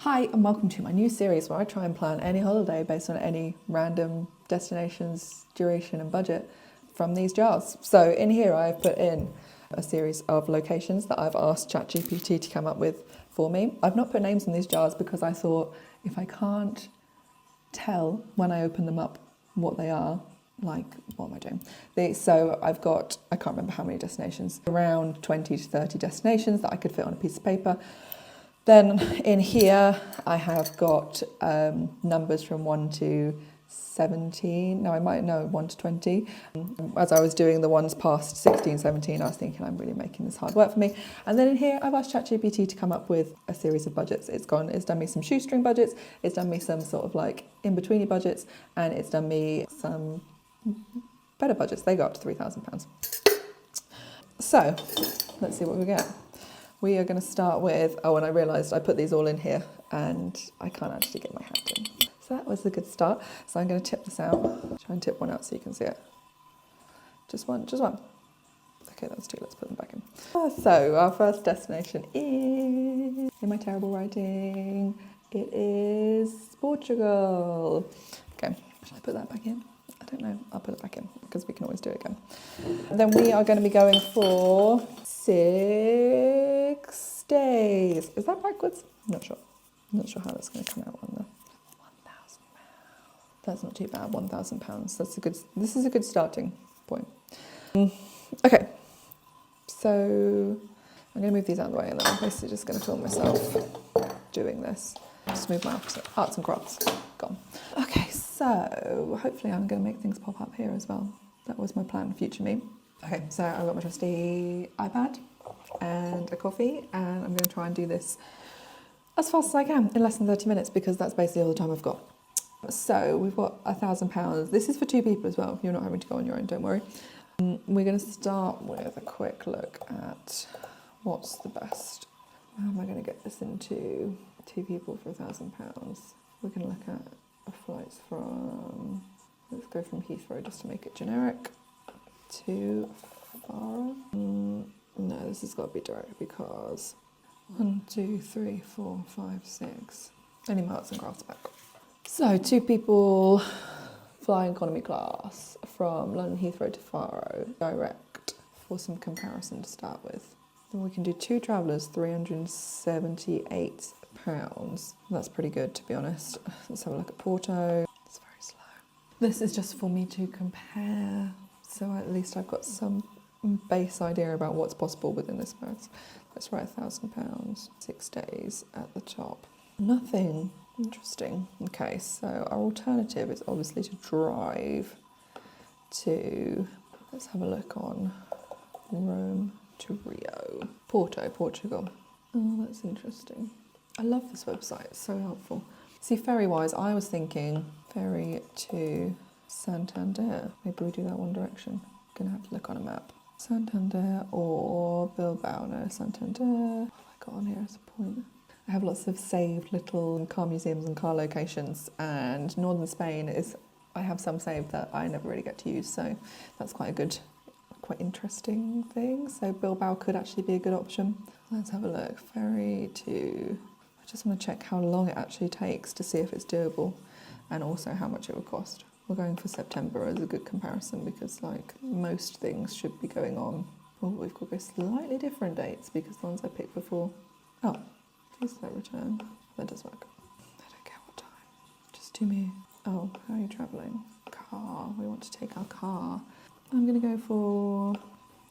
Hi and welcome to my new series where I try and plan any holiday based on any random destinations, duration and budget from these jars. So in here I've put in a series of locations that I've asked ChatGPT to come up with for me. I've not put names in these jars because I thought if I can't tell when I open them up what they are, like, what am I doing? So I've got, I can't remember how many destinations, around 20 to 30 destinations that I could fit on a piece of paper. Then in here, I have got numbers from 1 to 17. No, I might know 1 to 20. As I was doing the ones past 16, 17, I was thinking I'm really making this hard work for me. And then in here, I've asked ChatGPT to come up with a series of budgets. It's done me some shoestring budgets, it's done me some sort of like in-betweeny budgets, and it's done me some better budgets. They go up to £3,000. So let's see what we get. We are going to start with, and I realised I put these all in here and I can't actually get my hand in. So that was a good start. So I'm going to tip this out. Try and tip one out so you can see it. Just one. Okay, that's two, let's put them back in. So our first destination is, in my terrible writing, it is Portugal. Okay, should I put that back in? I don't know, I'll put it back in because we can always do it again. And then we are going to be going for 6 days. Is that backwards? I'm not sure. I'm not sure how that's going to come out on the £1,000. That's not too bad, £1,000. This is a good starting point. Okay, so I'm going to move these out of the way and then I'm basically just going to film myself doing this. Just move my arts and crafts. Gone. Okay, so hopefully I'm going to make things pop up here as well. That was my plan, future me. Okay, so I've got my trusty iPad and a coffee, and I'm going to try and do this as fast as I can in less than 30 minutes because that's basically all the time I've got. So we've got £1,000. This is for 2 people as well. You're not having to go on your own, don't worry. We're going to start with a quick look at what's the best. How am I going to get this into 2 people for £1,000? We're going to look at flights from, let's go from Heathrow just to make it generic, to Faro. No, this has got to be direct because 1, 2, 3, 4, 5, 6. Only my arts and crafts back. So 2 people flying economy class from London Heathrow to Faro direct for some comparison to start with. Then we can do 2 travellers, £378. That's pretty good, to be honest. Let's have a look at Porto. It's very slow. This is just for me to compare, so at least I've got some base idea about what's possible within this month. Let's write £1,000, 6 days at the top. Nothing interesting. Okay, so our alternative is obviously to drive to, let's have a look on Rome to Rio. Porto, Portugal. Oh, that's interesting. I love this website, it's so helpful. See, ferry-wise, I was thinking ferry to Santander. Maybe we do that one direction. Gonna have to look on a map. Santander or Bilbao. No, Santander. What have I got on here as a point? I have lots of saved little car museums and car locations, and northern Spain is, I have some saved that I never really get to use, so that's quite a good, quite interesting thing. So Bilbao could actually be a good option. Let's have a look. Ferry to, I just want to check how long it actually takes to see if it's doable and also how much it would cost. We're going for September as a good comparison because like most things should be going on. Oh, we've got to go slightly different dates because the ones I picked before. Oh, please let return. That does work. I don't care what time. Just do me. Oh, how are you travelling? Car. We want to take our car. I'm going to go for,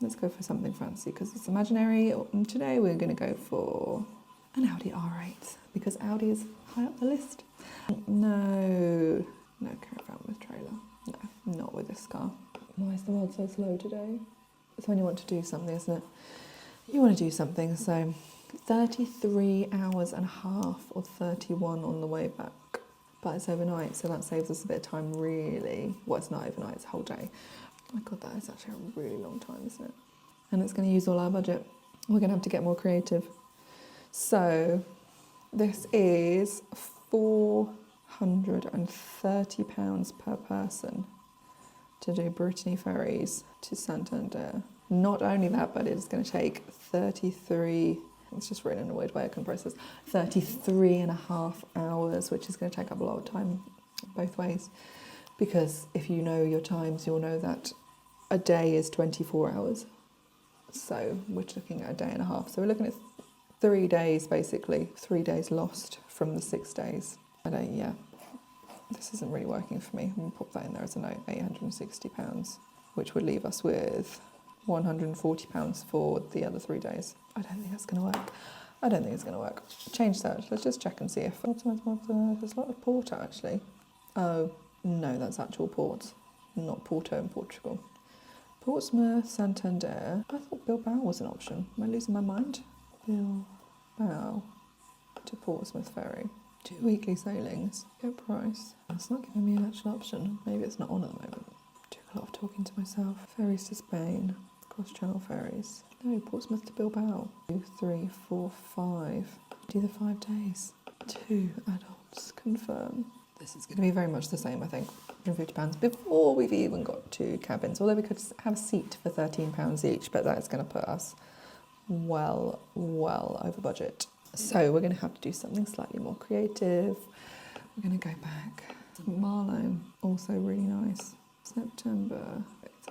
let's go for something fancy because it's imaginary. Today we're going to go for an Audi R8 because Audi is high up the list. No caravan with trailer. No, not with this car. Why is the world so slow today? It's when you want to do something, isn't it? You want to do something, so 33 hours and a half or 31 on the way back. But it's overnight, so that saves us a bit of time, really. Well, it's not overnight, it's a whole day. Oh my God, that is actually a really long time, isn't it? And it's going to use all our budget. We're going to have to get more creative. So this is £430 per person to do Brittany ferries to Santander. Not only that, but it's going to take 33 It's just written in a weird way, I can process. 33.5 hours, which is going to take up a lot of time both ways. Because if you know your times, you'll know that a day is 24 hours. So we're looking at a day and a half. So we're looking at 3 days, basically. 3 days lost from the 6 days. This isn't really working for me. I'm going to pop that in there as a note, £860, which would leave us with £140 for the other 3 days. I don't think that's going to work. I don't think it's going to work. Change search. Let's just check and see if... There's a lot of Porto, actually. Oh, no, that's actual ports, not Porto in Portugal. Portsmouth, Santander. I thought Bilbao was an option. Am I losing my mind? Bilbao to Portsmouth ferry. 2 weekly sailings. Good price. It's not giving me an actual option. Maybe it's not on at the moment. Doing a lot of talking to myself. Ferries to Spain. Cross-channel ferries. No, Portsmouth to Bilbao. 2, 3, 4, 5. Do the 5 days. 2 adults. Confirm. This is going to be very much the same, I think. £150 before we've even got 2 cabins. Although we could have a seat for £13 each, but that's going to put us well over budget. So we're going to have to do something slightly more creative. We're going to go back. Marlow, also really nice. September,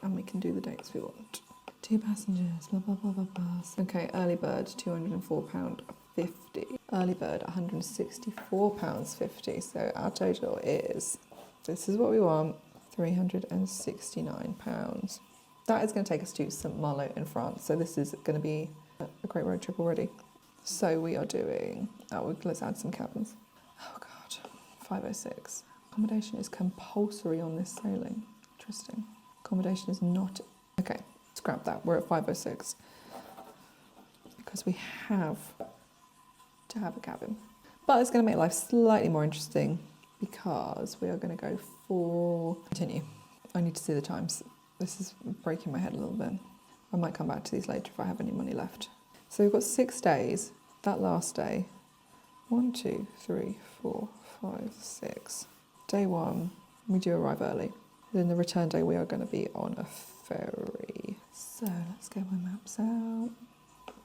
and we can do the dates we want. 2 passengers, blah, blah, blah, blah, blah. Okay, early bird, £204.50. Early bird, £164.50. So our total is, this is what we want, £369. That is going to take us to St Malo in France. So this is going to be a great road trip already. So we are doing, let's add some cabins. Oh God, 506. Accommodation is compulsory on this sailing. Interesting. Accommodation is not, okay, scrap that. We're at 506. Because we have to have a cabin. But it's going to make life slightly more interesting because we are going to go for, continue. I need to see the times. This is breaking my head a little bit. I might come back to these later if I have any money left. So we've got 6 days. That last day, 1, 2, 3, 4, 5, 6. Day 1, we do arrive early. Then the return day, we are going to be on a ferry. So let's get my maps out.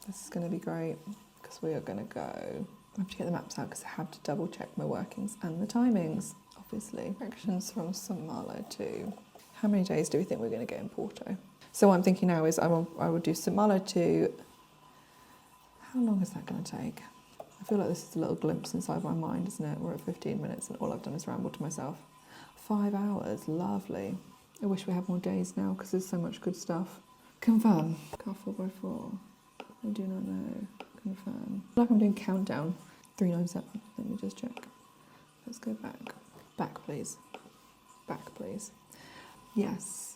This is going to be great because we are going to go. I have to get the maps out because I have to double check my workings and the timings, obviously. Directions from St Malo to... How many days do we think we're going to get in Porto? So what I'm thinking now is I will do St Malo to... How long is that going to take? I feel like this is a little glimpse inside my mind, isn't it? We're at 15 minutes and all I've done is ramble to myself. 5 hours, lovely. I wish we had more days now because there's so much good stuff. Confirm. Car 4x4. I do not know. Confirm. I feel like I'm doing countdown. 397. Let me just check. Let's go back. Back, please. Back, please. Yes.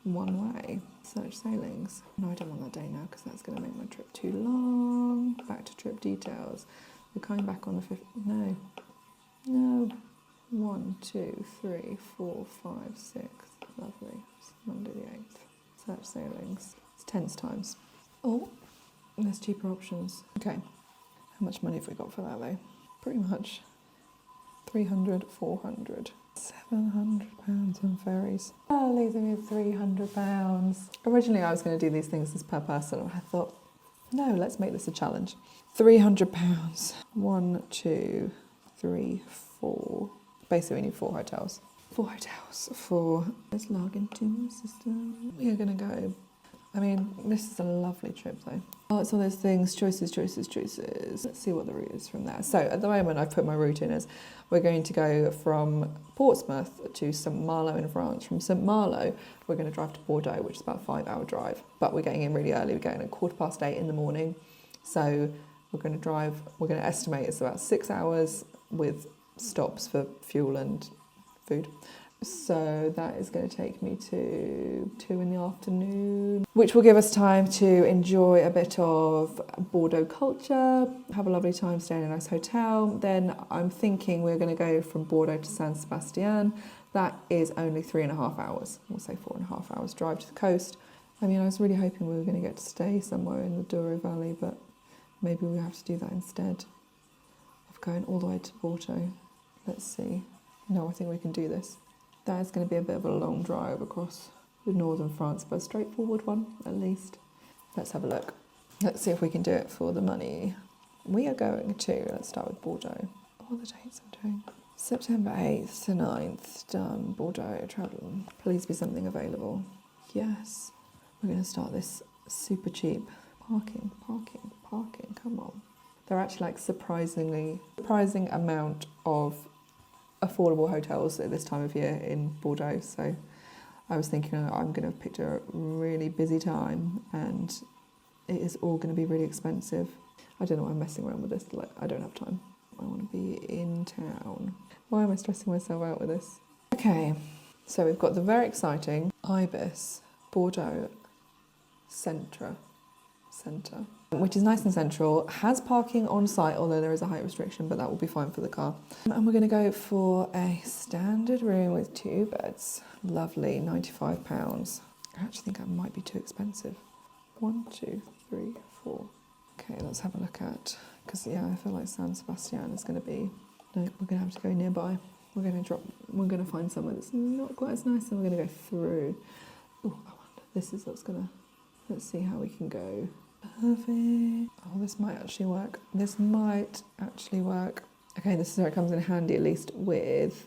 One way. Search sailings. No, I don't want that day now because that's going to make my trip too long. Back to trip details. We're coming back on the 5th. No. 1, 2, 3, 4, 5, 6. Lovely. It's Monday the 8th. Search sailings. It's tense times. Oh, there's cheaper options. Okay. How much money have we got for that though? Pretty much 300, 400. £700 on ferries. Oh, leaving me £300. Originally I was going to do these things as per person, and I thought, no, let's make this a challenge. £300. 1, 2, 3, 4. Basically we need 4 hotels. 4 hotels for... Let's log into my system. We are going to go... I mean, this is a lovely trip though. Oh, it's all those things, choices. Let's see what the route is from there. So at the moment I've put my route in as we're going to go from Portsmouth to St Malo in France. From St Malo, we're going to drive to Bordeaux, which is about a 5-hour drive. But we're getting in really early. We're getting at 8:15 in the morning. So we're going to estimate it's about 6 hours with stops for fuel and food. So that is going to take me to 2 in the afternoon, which will give us time to enjoy a bit of Bordeaux culture, have a lovely time staying in a nice hotel. Then I'm thinking we're going to go from Bordeaux to San Sebastian. That is only 3.5 hours. We'll say 4.5 hours drive to the coast. I mean, I was really hoping we were going to get to stay somewhere in the Douro Valley, but maybe we have to do that instead of going all the way to Porto. Let's see. No, I think we can do this. That is going to be a bit of a long drive across the northern France, but a straightforward one, at least. Let's have a look. Let's see if we can do it for the money. we are going to, let's start with Bordeaux. All the dates I'm doing. September 8th to 9th, done. Bordeaux, travel. Please be something available. Yes. We're going to start this super cheap. Parking, come on. They're actually like surprising amount of affordable hotels at this time of year in Bordeaux. So I was thinking I'm going to have picked a really busy time and it is all going to be really expensive. I don't know why I'm messing around with this. Like, I don't have time. I want to be in town. Why am I stressing myself out with this? Okay, so we've got the very exciting Ibis Bordeaux Centre, which is nice and central, has parking on site, although there is a height restriction, but that will be fine for the car. And we're going to go for a standard room with 2 beds. Lovely, £95. I actually think that might be too expensive. 1, 2, 3, 4. Okay, let's have a look at, because yeah, I feel like San Sebastian is going to be, no, we're going to have to go nearby. We're going to find somewhere that's not quite as nice, and we're going to go through. Oh, I wonder, this is what's going to, let's see how we can go. Perfect. Oh, this might actually work. Okay, this is where it comes in handy, at least with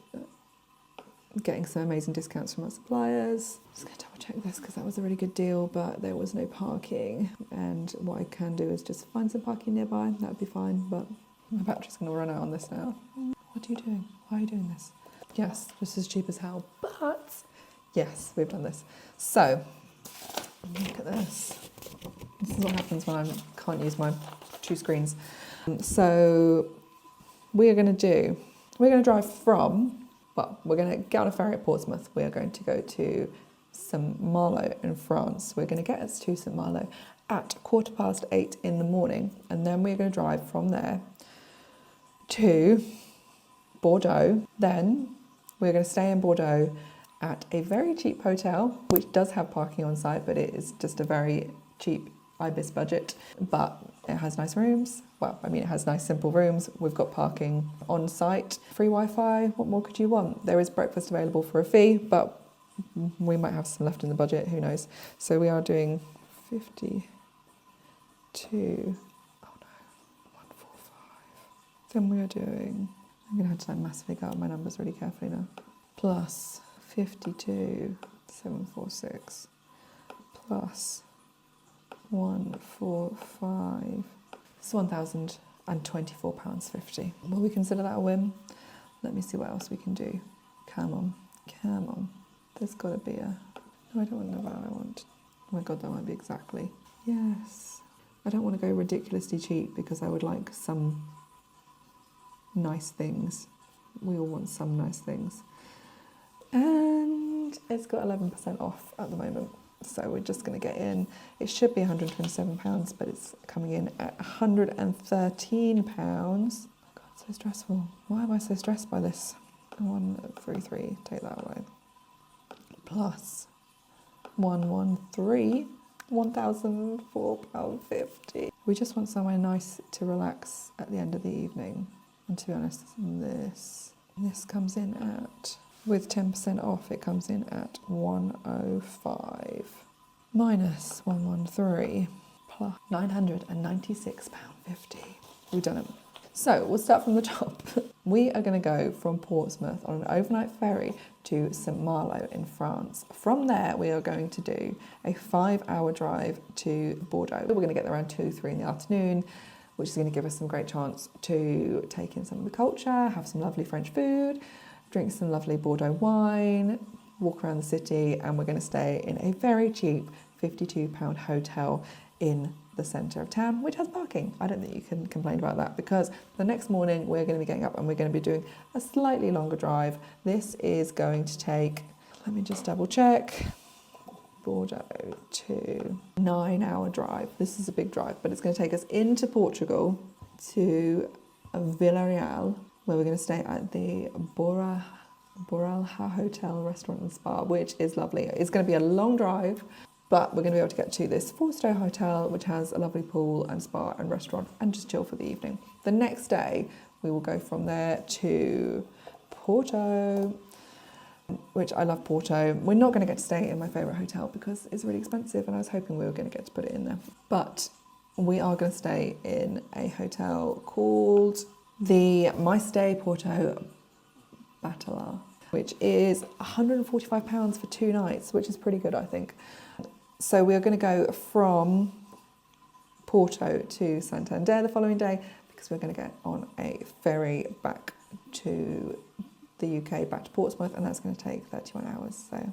getting some amazing discounts from our suppliers. I'm just going to double check this because that was a really good deal, but there was no parking. And what I can do is just find some parking nearby. That would be fine, but my battery's going to run out on this now. What are you doing? Why are you doing this? Yes, this is cheap as hell, but yes, we've done this. So, look at this. This is what happens when I can't use my 2 screens. So we're going to drive from, well, we're going to get on a ferry at Portsmouth. We are going to go to St Malo in France. We're going to get us to St Malo at 8:15 in the morning. And then we're going to drive from there to Bordeaux. Then we're going to stay in Bordeaux at a very cheap hotel, which does have parking on site, but it is just a very cheap Ibis budget, but it has nice rooms. Well, I mean, it has nice simple rooms. We've got parking on site, free Wi-Fi. What more could you want? There is breakfast available for a fee, but we might have some left in the budget, who knows. So we are doing 52, oh no, 145. Then we are doing, I'm going to have to like massively go up my numbers really carefully now. Plus 52, 746, plus 145. It's £1,024.50. Will we consider that a win? Let me see what else we can do. Come on. There's got to be a... No, I don't want to know what I want. Oh my God, that might be exactly. Yes. I don't want to go ridiculously cheap because I would like some nice things. We all want some nice things. And it's got 11% off at the moment. So we're just going to get in. It should be £127, but it's coming in at £113. Oh God, so stressful. Why am I so stressed by this? 133, take that away. Plus 113, £1,004.50. We just want somewhere nice to relax at the end of the evening. And to be honest, this comes in at, with 10% off, it comes in at 105 minus 113 plus £996.50. We've done it. So we'll start from the top. We are going to go from Portsmouth on an overnight ferry to St Malo in France. From there, we are going to do a 5-hour drive to Bordeaux. We're going to get there around 2, 3 in the afternoon, which is going to give us some great chance to take in some of the culture, have some lovely French food, drink some lovely Bordeaux wine, walk around the city, and we're going to stay in a very cheap £52 hotel in the centre of town, which has parking. I don't think you can complain about that, because the next morning we're going to be getting up and we're going to be doing a slightly longer drive. This is going to take, let me just double check, Bordeaux to 9-hour drive. This is a big drive, but it's going to take us into Portugal to Villarreal, where we're going to stay at the Boralha Hotel, Restaurant and Spa, which is lovely. It's going to be a long drive, but we're going to be able to get to this 4-star hotel, which has a lovely pool and spa and restaurant, and just chill for the evening. The next day, we will go from there to Porto, which I love Porto. We're not going to get to stay in my favourite hotel because it's really expensive, and I was hoping we were going to get to put it in there. But we are going to stay in a hotel called the My Stay Porto Batalá, which is £145 for 2 nights, which is pretty good, I think. So we are going to go from Porto to Santander the following day, because we're going to get on a ferry back to the UK, back to Portsmouth, and that's going to take 31 hours. So,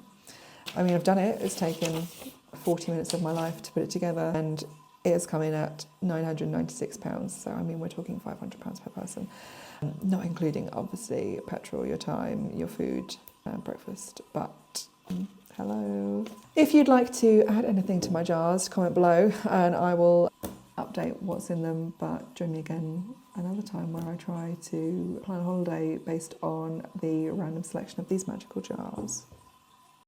I mean, I've done it. It's taken 40 minutes of my life to put it together, and it has come in at £996. So, I mean, we're talking £500 per person, not including, obviously, petrol, your time, your food, breakfast, but hello. If you'd like to add anything to my jars, comment below, and I will update what's in them. But join me again another time where I try to plan a holiday based on the random selection of these magical jars.